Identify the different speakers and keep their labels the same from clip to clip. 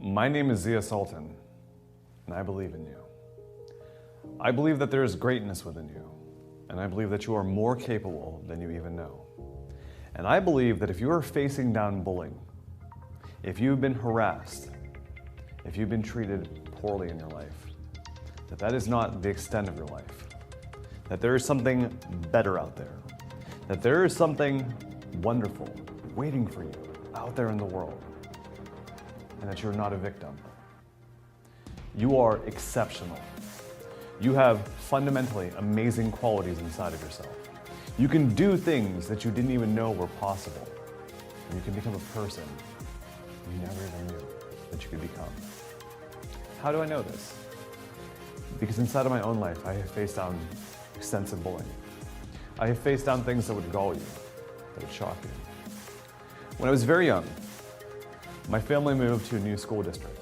Speaker 1: My name is Zia Sultan, and I believe in you. I believe that there is greatness within you, and I believe that you are more capable than you even know. And I believe that if you are facing down bullying, if you've been harassed, if you've been treated poorly in your life, that is not the extent of your life, that there is something better out there, that there is something wonderful waiting for you out there in the world, and that you're not a victim. You are exceptional. You have fundamentally amazing qualities inside of yourself. You can do things that you didn't even know were possible. And you can become a person you never even knew that you could become. How do I know this? Because inside of my own life, I have faced down extensive bullying. I have faced down things that would gall you, that would shock you. When I was very young, my family moved to a new school district.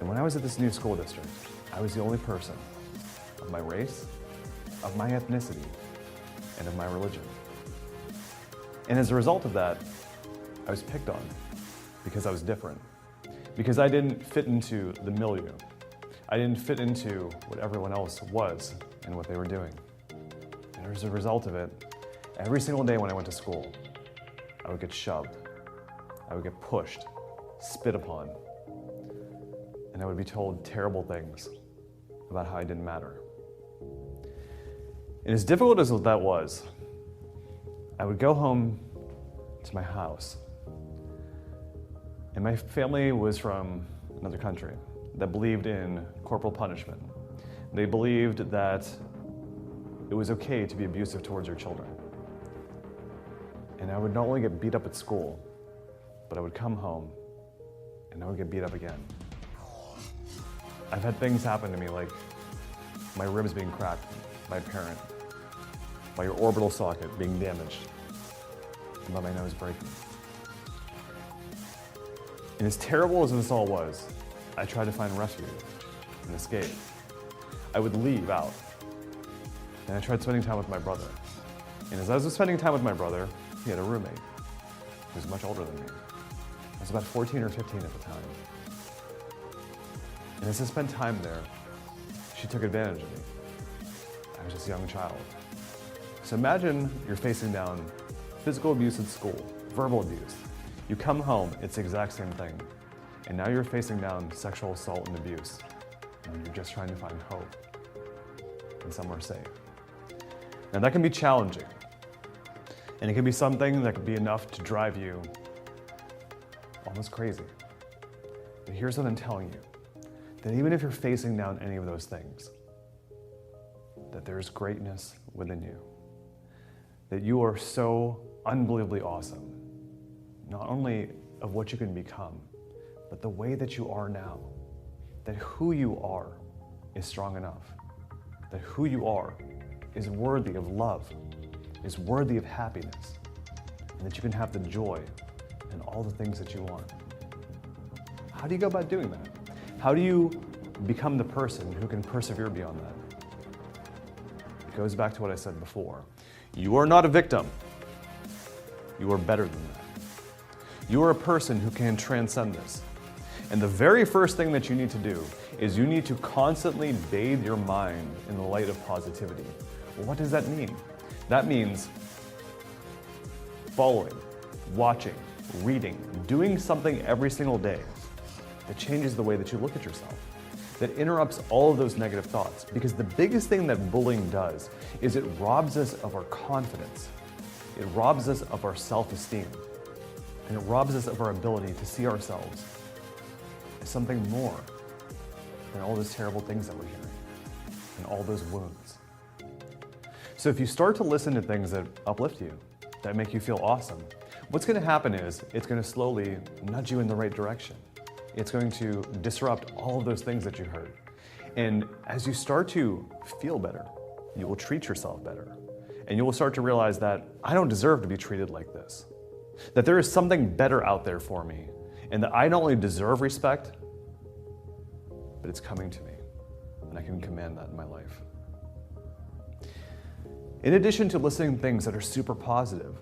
Speaker 1: And when I was at this new school district, I was the only person of my race, of my ethnicity, and of my religion. And as a result of that, I was picked on because I was different, because I didn't fit into the milieu. I didn't fit into what everyone else was and what they were doing. And as a result of it, every single day when I went to school, I would get shoved, I would get pushed, spit upon, and I would be told terrible things about how I didn't matter. And as difficult as that was, I would go home to my house, and my family was from another country that believed in corporal punishment. They believed that it was okay to be abusive towards your children. And I would not only get beat up at school, but I would come home and I would get beat up again. I've had things happen to me like my ribs being cracked by a parent, by your orbital socket being damaged, and by my nose breaking. And as terrible as this all was, I tried to find refuge and escape. I would leave out, and I tried spending time with my brother. And as I was spending time with my brother, he had a roommate who was much older than me. I was about 14 or 15 at the time. And as I spent time there, she took advantage of me. I was just a young child. So imagine you're facing down physical abuse at school, verbal abuse. You come home, it's the exact same thing. And now you're facing down sexual assault and abuse. And you're just trying to find hope and somewhere safe. Now that can be challenging. And it can be something that could be enough to drive you almost crazy. But here's what I'm telling you, that even if you're facing down any of those things, that there's greatness within you, that you are so unbelievably awesome, not only of what you can become, but the way that you are now, that who you are is strong enough, that who you are is worthy of love, is worthy of happiness, and that you can have the joy and all the things that you want. How do you go about doing that? How do you become the person who can persevere beyond that? It goes back to what I said before. You are not a victim. You are better than that. You are a person who can transcend this. And the very first thing that you need to do is you need to constantly bathe your mind in the light of positivity. Well, what does that mean? That means following, watching, reading, doing something every single day that changes the way that you look at yourself, that interrupts all of those negative thoughts. Because the biggest thing that bullying does is it robs us of our confidence. It robs us of our self-esteem. And it robs us of our ability to see ourselves as something more than all those terrible things that we're hearing and all those wounds. So if you start to listen to things that uplift you, that make you feel awesome, what's going to happen is it's going to slowly nudge you in the right direction. It's going to disrupt all of those things that you heard. And as you start to feel better, you will treat yourself better. And you will start to realize that I don't deserve to be treated like this. That there is something better out there for me. And that I not only deserve respect, but it's coming to me. And I can command that in my life. In addition to listening to things that are super positive,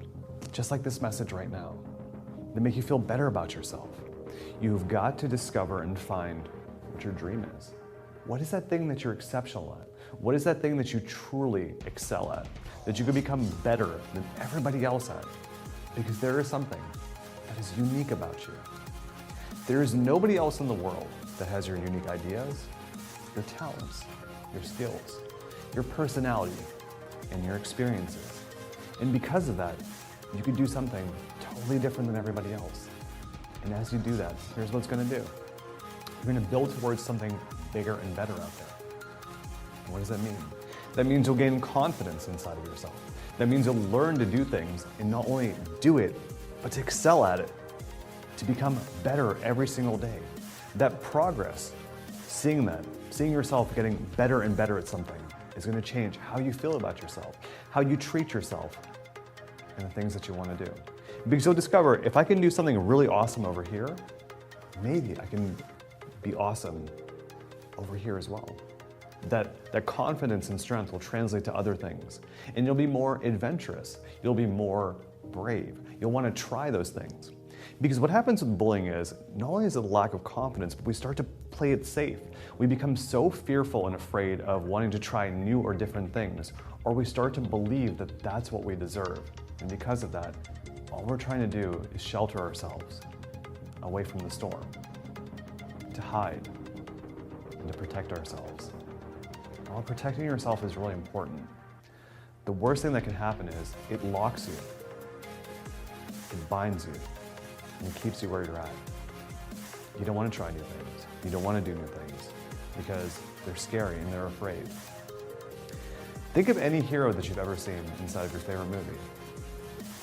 Speaker 1: just like this message right now, that make you feel better about yourself, You've got to discover and find what your dream is. What is that thing that you're exceptional at? What is that thing that you truly excel at? That you can become better than everybody else at? Because there is something that is unique about you. There is nobody else in the world that has your unique ideas, your talents, your skills, your personality, and your experiences. And because of that, you can do something totally different than everybody else. And as you do that, here's what it's going to do. You're going to build towards something bigger and better out there. What does that mean? That means you'll gain confidence inside of yourself. That means you'll learn to do things and not only do it, but to excel at it, to become better every single day. That progress, seeing yourself getting better and better at something is going to change how you feel about yourself, how you treat yourself, and the things that you want to do. Because you'll discover, if I can do something really awesome over here, maybe I can be awesome over here as well. That confidence and strength will translate to other things. And you'll be more adventurous. You'll be more brave. You'll want to try those things. Because what happens with bullying is, not only is it a lack of confidence, but we start to play it safe. We become so fearful and afraid of wanting to try new or different things, or we start to believe that that's what we deserve. And because of that, all we're trying to do is shelter ourselves away from the storm, to hide, and to protect ourselves. While protecting yourself is really important, the worst thing that can happen is it locks you, it binds you, and it keeps you where you're at. You don't want to try new things. You don't want to do new things because they're scary and they're afraid. Think of any hero that you've ever seen inside of your favorite movie.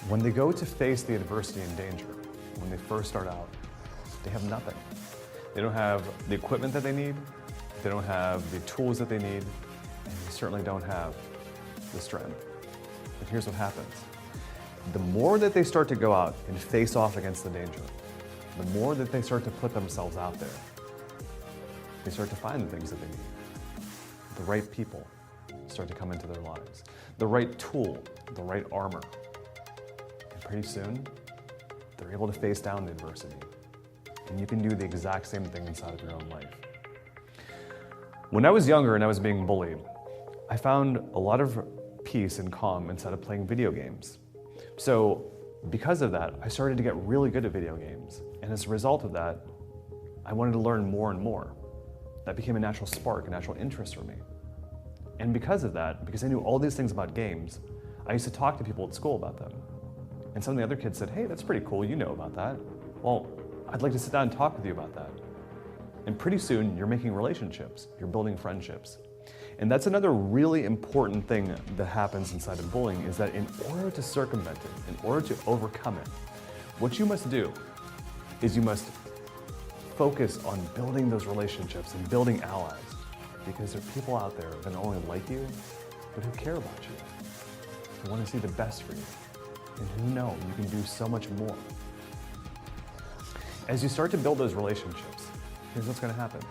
Speaker 1: When they go to face the adversity and danger, when they first start out, they have nothing. They don't have the equipment that they need. They don't have the tools that they need, and they certainly don't have the strength. But here's what happens. The more that they start to go out and face off against the danger, the more that they start to put themselves out there, they start to find the things that they need. The right people start to come into their lives. The right tool, the right armor. And pretty soon, they're able to face down the adversity. And you can do the exact same thing inside of your own life. When I was younger and I was being bullied, I found a lot of peace and calm inside of playing video games. So because of that, I started to get really good at video games. And as a result of that, I wanted to learn more and more. That became a natural spark, a natural interest for me. And because of that, because I knew all these things about games, I used to talk to people at school about them. And some of the other kids said, hey, that's pretty cool, you know about that. Well, I'd like to sit down and talk with you about that. And pretty soon, you're making relationships, you're building friendships. And that's another really important thing that happens inside of bullying, is that in order to circumvent it, in order to overcome it, what you must do is you must focus on building those relationships and building allies. Because there are people out there that not only like you, but who care about you, who want to see the best for you, and who know you can do so much more. As you start to build those relationships, here's what's going to happen.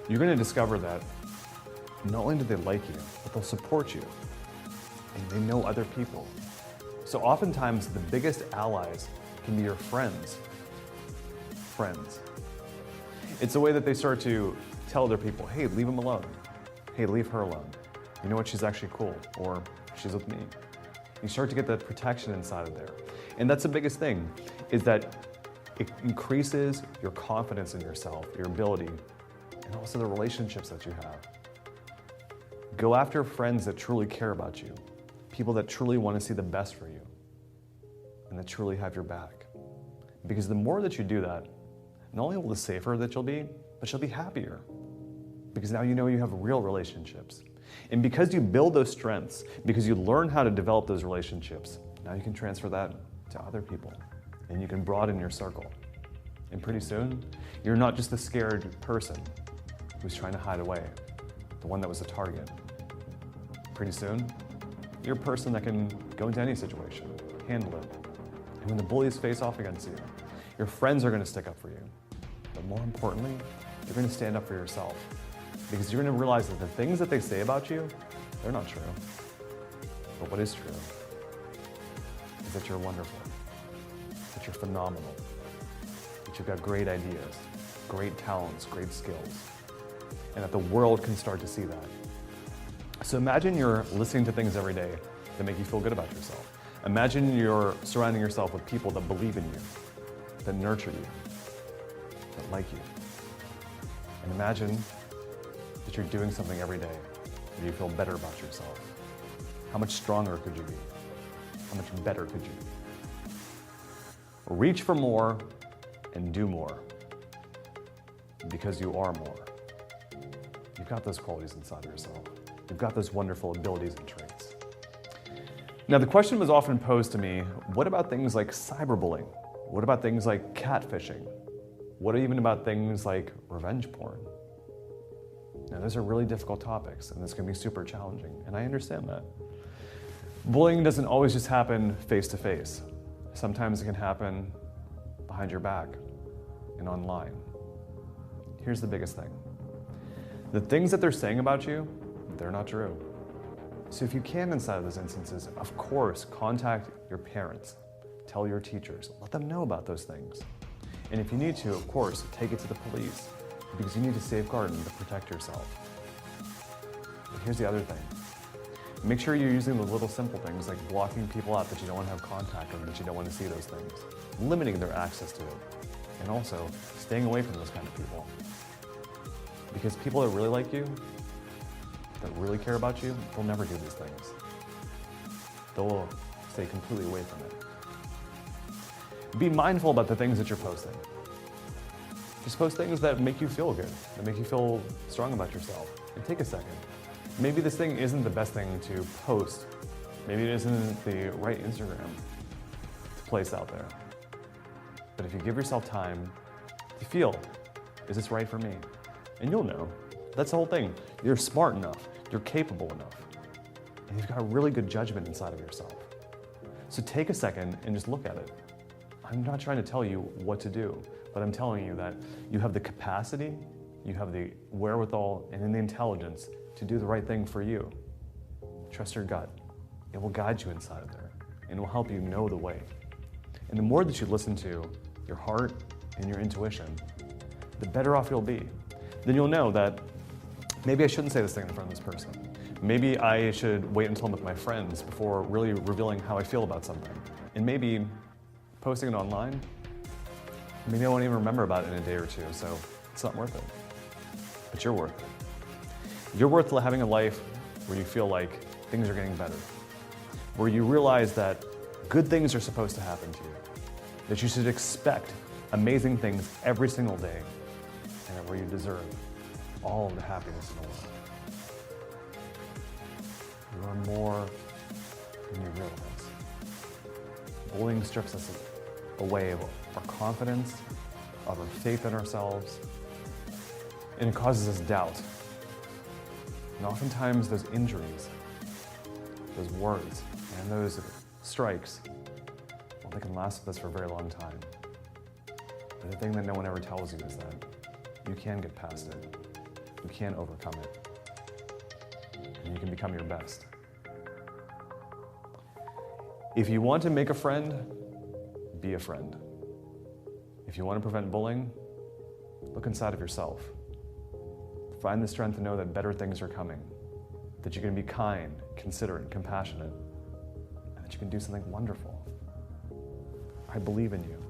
Speaker 1: You're going to discover that not only do they like you, but they'll support you, and they know other people. So oftentimes, the biggest allies can be your friends. Friends. It's a way that they start to tell other people, hey, leave him alone. Hey, leave her alone. You know what, she's actually cool, or she's with me. You start to get that protection inside of there. And that's the biggest thing, is that it increases your confidence in yourself, your ability, and also the relationships that you have. Go after friends that truly care about you, people that truly want to see the best for you, and that truly have your back. Because the more that you do that, not only will the safer that you'll be, but you'll be happier. Because now you know you have real relationships. And because you build those strengths, because you learn how to develop those relationships, now you can transfer that to other people. And you can broaden your circle. And pretty soon, you're not just the scared person who's trying to hide away, the one that was a target. Pretty soon, you're a person that can go into any situation, handle it. And when the bullies face off against you, your friends are going to stick up for you. But more importantly, you're going to stand up for yourself. Because you're going to realize that the things that they say about you, they're not true. But what is true is that you're wonderful, that you're phenomenal, that you've got great ideas, great talents, great skills, and that the world can start to see that. So imagine you're listening to things every day that make you feel good about yourself. Imagine you're surrounding yourself with people that believe in you, that nurture you, that like you. And imagine that you're doing something every day that you feel better about yourself. How much stronger could you be? How much better could you be? Reach for more and do more, because you are more. You've got those qualities inside of yourself. You've got those wonderful abilities and traits. Now, the question was often posed to me, what about things like cyberbullying? What about things like catfishing? What even about things like revenge porn? Now, those are really difficult topics, and this can be super challenging, and I understand that. Bullying doesn't always just happen face-to-face. Sometimes it can happen behind your back and online. Here's the biggest thing. The things that they're saying about you, they're not true. So if you can, inside of those instances, of course, contact your parents, tell your teachers, let them know about those things. And if you need to, of course, take it to the police, because you need to safeguard and to protect yourself. But here's the other thing. Make sure you're using the little simple things like blocking people out that you don't want to have contact with, that you don't want to see those things, limiting their access to it, and also staying away from those kind of people. Because people that really like you, that really care about you, they'll never do these things. They'll stay completely away from it. Be mindful about the things that you're posting. Just post things that make you feel good, that make you feel strong about yourself. And take a second. Maybe this thing isn't the best thing to post. Maybe it isn't the right Instagram to place out there. But if you give yourself time to feel, is this right for me? And you'll know. That's the whole thing. You're smart enough. You're capable enough. And you've got really good judgment inside of yourself. So take a second and just look at it. I'm not trying to tell you what to do, but I'm telling you that you have the capacity, you have the wherewithal, and the intelligence to do the right thing for you. Trust your gut. It will guide you inside of there, and it will help you know the way. And the more that you listen to your heart and your intuition, the better off you'll be. Then you'll know that maybe I shouldn't say this thing in front of this person. Maybe I should wait until I'm with my friends before really revealing how I feel about something. And maybe posting it online, maybe I won't even remember about it in a day or two, so it's not worth it. But you're worth it. You're worth having a life where you feel like things are getting better, where you realize that good things are supposed to happen to you, that you should expect amazing things every single day, and where you deserve all of the happiness in the world. You are more than you realize. Bullying strips us away of our confidence, of our faith in ourselves, and it causes us doubt. And oftentimes those injuries, those words, and those strikes, well, they can last with us for a very long time. But the thing that no one ever tells you is that you can get past it. You can overcome it. And you can become your best. If you want to make a friend, be a friend. If you want to prevent bullying, look inside of yourself. Find the strength to know that better things are coming, that you can be kind, considerate, compassionate, and that you can do something wonderful. I believe in you.